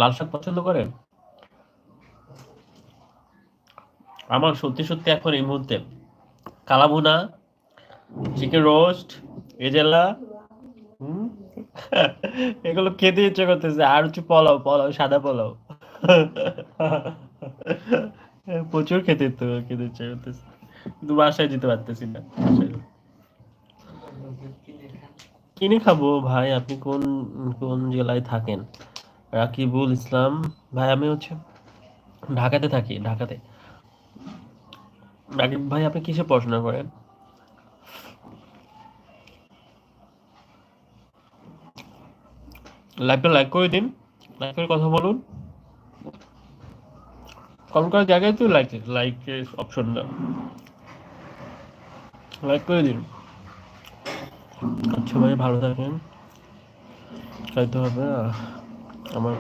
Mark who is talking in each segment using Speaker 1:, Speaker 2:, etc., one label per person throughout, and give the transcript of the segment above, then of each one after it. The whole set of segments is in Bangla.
Speaker 1: লাল শাক পছন্দ করেন? আমার সত্যি সত্যি এখন এই মুহূর্তে কালাভুনা, চিকেন রোস্ট, এজেলা, এগুলো খেতে ইচ্ছে করতেছে। আর হচ্ছে পোলাও, পোলাও, সাদা পোলাও। প্রচুর খেতে ইচ্ছে করতেছে, কিন্তু বাসায় যেতে পারতেছি না। কিনে খাবো ভাই। আপনি কোন কোন জেলায় থাকেন? রাকিবুল ইসলাম ভাই, আমি হচ্ছে ঢাকাতে থাকি, ঢাকাতে। রাকিব ভাই, আপনি কিসে পড়াশোনা করেন? লাইভটা লাইক করে দিন, লাইক করে কথা বলুন। কমেন্ট করার জায়গায় তো লাইকের অপশনটা, লাইক করে দিন। আচ্ছা ভাই, ভালো থাকেন। খাইতে হবে আমার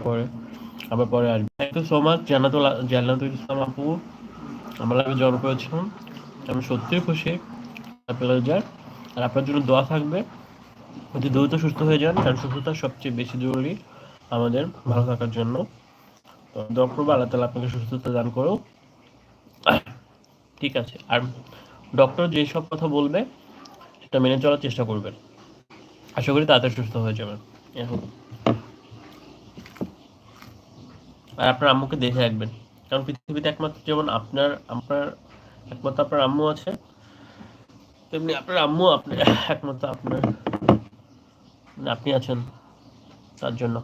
Speaker 1: পরে আসবে। থ্যাংক ইউ সো মাচ জান্নাতুল ইসলাম আপু, আমার লাইভে জয়েন করেছেন। আমি সত্যিই খুশি, প্লেজার। আর আপনার জন্য দোয়া থাকবে, অতি দ্রুত সুস্থ হয়ে যান, কারণ সুস্থতা সবচেয়ে বেশি জরুরি আমাদের ভালো থাকার জন্য। তো দোয়া করবো আল্লাহ তালা আপনাকে সুস্থতা দান করো। ঠিক আছে। আর ডক্টর যেসব কথা বলবে সেটা মেনে চলার চেষ্টা করবেন। আশা করি তাড়াতাড়ি সুস্থ হয়ে যাবেন এখন। আর আপনার আম্মুকে দেখে রাখবেন, কারণ পৃথিবীতে একমাত্র যেমন আপনার একমাত্র আপনার আম্মু আছে, তেমনি আপনার আম্মু আপনি একমাত্র আপনি আছেন তার জন্য।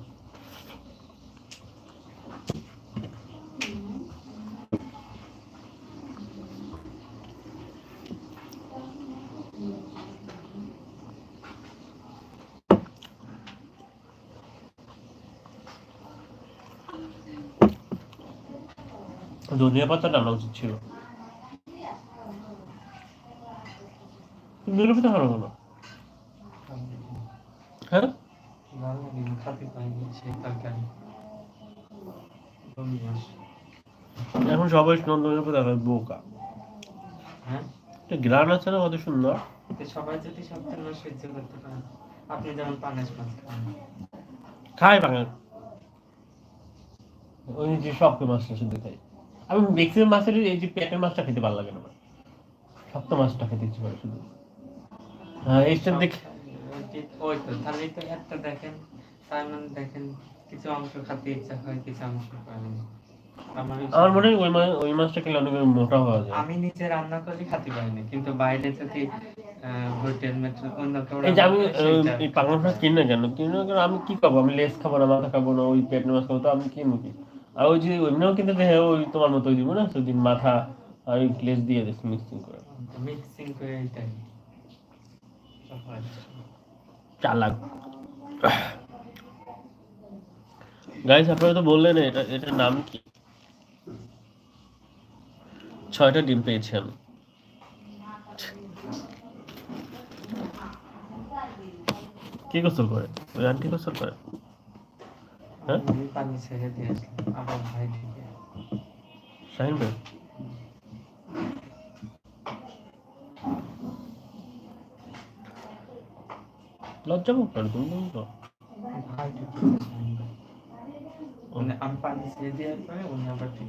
Speaker 1: ধনিয়া পাতা ডালা উচিত ছিল। ধনিয়া পাতা ভালো হলো। হ্যাঁ, এখন সবাই ধনিয়া পাতা খায়, বোকা। গ্রান আছে না কত সুন্দর।
Speaker 2: সবাই যদি সব তেল সহ্য করতে পারে, আপনি যেমন পাঙ্গাস মাছ খান।
Speaker 1: খাই বাঙাল, ওই যে শক্ত মাছটা শুধু খাই। আমি ম্যাক্সিমাম মাছের এই যে পেটের মাছটা খেতে ভালো লাগে না আমার, শক্ত মাছটা খেতে ইচ্ছে করে শুধু। হ্যাঁ, এইটা দেখ।
Speaker 2: ওই তো তাহলেই তো একটা দেখেন, তার মানে দেখেন কিছু অংশ খেতে ইচ্ছা হয়, কিছু অংশ করে না।
Speaker 1: আমার মনে হয় ওই মাছটা খেলে অনেক মোটা হওয়া যায়।
Speaker 2: আমি নিজে রান্না করে খেতে পারি না, কিন্তু বাইরে যদি হোটেল মেট্রো অন্য কেউ
Speaker 1: এই যে
Speaker 2: রান্না
Speaker 1: আমি
Speaker 2: করে সেইটা
Speaker 1: এই
Speaker 2: খেতে
Speaker 1: পাঙ্গাস মাছ
Speaker 2: পারি।
Speaker 1: কিনি না কেন, আমি কি খাবো? আমি লেজ খাবো না, মাথা খাবো না, ওই পেট মাছ খাবো, তো আমি কিনবো কি? আর ওই যে এমনিও কিন্তু দেখে ওই তোমার মতো দিব না, সেদিন মাথা আর ওই লেজ দিয়ে দিচ্ছি মিক্সিং করে।
Speaker 2: মিক্সিং করে এটাই
Speaker 1: চালাক। গাইস, আপনারা তো বললেন এটার নাম কি? 6টা ডিম পেয়েছি আমি। কে গোসল করে? ওই আন্টি গোসল করে। হ্যাঁ,
Speaker 2: আমি পানি ছেড়ে দিয়ে আসলাম আবার ভাই থেকে।
Speaker 1: শাহিন ভাই, লজ্জা মুখ করে তুমি তো।
Speaker 2: ভাই ঢুকেছে শাহিন ভাই। আমি পানি ছেড়ে দেওয়ার পরে উনি আবার ঠিক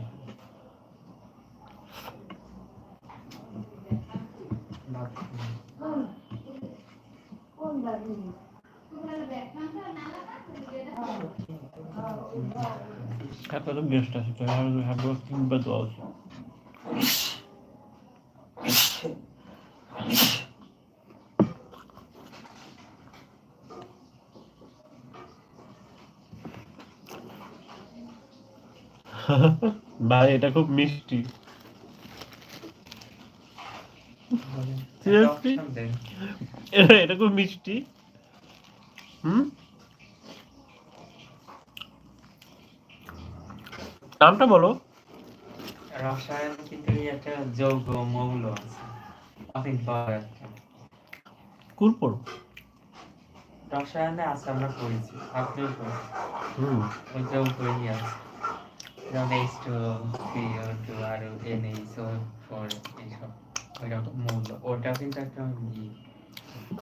Speaker 2: ভাত
Speaker 1: আপনার তো গেস্ট আছে, তো হ্যাঁ কিনবে তো আছে। ভাই, এটা খুব মিষ্টি। সিরিয়াসলি,
Speaker 2: অপশন দেন।
Speaker 1: এটা খুব মিষ্টি। হুম, নামটা বলো।
Speaker 2: রসায়ন কিন্তু একটা যৌগ মৌল আছে অনেক বড় একটা।
Speaker 1: কুরপুর।
Speaker 2: রসায়নে আছে, আমরা পড়েছি, আপনিও পড়েছেন।
Speaker 1: হুম,
Speaker 2: ওই যৌগই আছে, যেমন H2O, CO2 আর NaCO4 এইসব ওইরকম মৌল, ওটা কিন্তু একটা